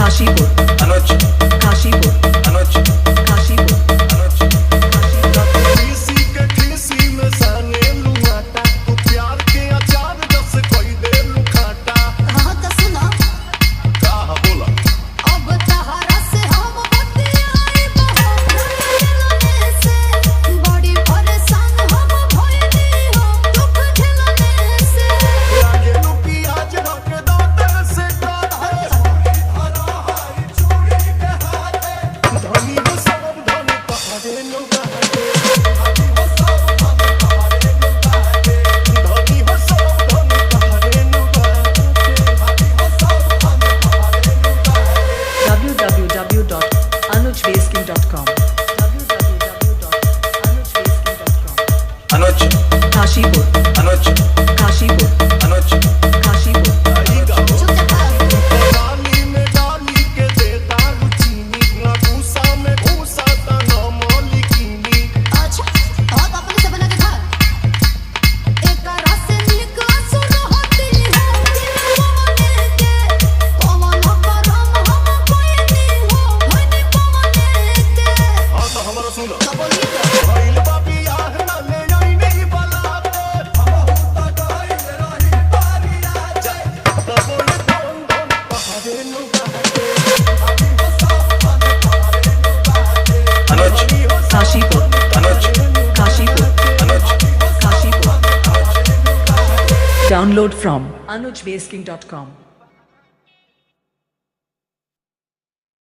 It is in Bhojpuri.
काशीपुर अनुज काशीपुर अनुज काशीपुर अनुज किसी के किसी में साने लुआटा तू प्यार के अचार जस कोई दे लुखाटा हाँ तो सुनो का बोला अब तहरा से हम बतियाई बहुत से बड़ी परेशान हम भइली हो दुख झेलने से आगे लुकी आज रख दो दिल से काटे धरा हारी चूड़ी के हाथे धनी हो सब धनी पहाड़े लुगाटे धनी हो सब धनी पहाड़े लुगाटे धनी हो सब धनी पहाड़े लुगाटे धनी हो सब धनी पहाड़े लुगाटे www.anujbasking.com www.anujbasking.com अनुज काशीपुर अनुज काशीपुर अनुज काशीपुर चुप चाप डाली में डाली के देता रुचीनी ना भूसा में भूसा तना मौलिकीनी अच्छा बहुत अपने से बना के खा एक रस निकला सुर होती हो दिल पवने के पवन करम हम कोई नहीं हो होनी पवने के हाँ तो हमारा सुनो तो बोलिए भइल बाबी आह ना ले आई नहीं बलाते हम होता गाइल रही पारी आजे तब ये धन धन पहाड़े लुगाटे अभी हो सब धन पहाड़े लुगाटे अनुज काशीपुर अनुज काशीपुर अनुज काशीपुर Download from anujbasking.com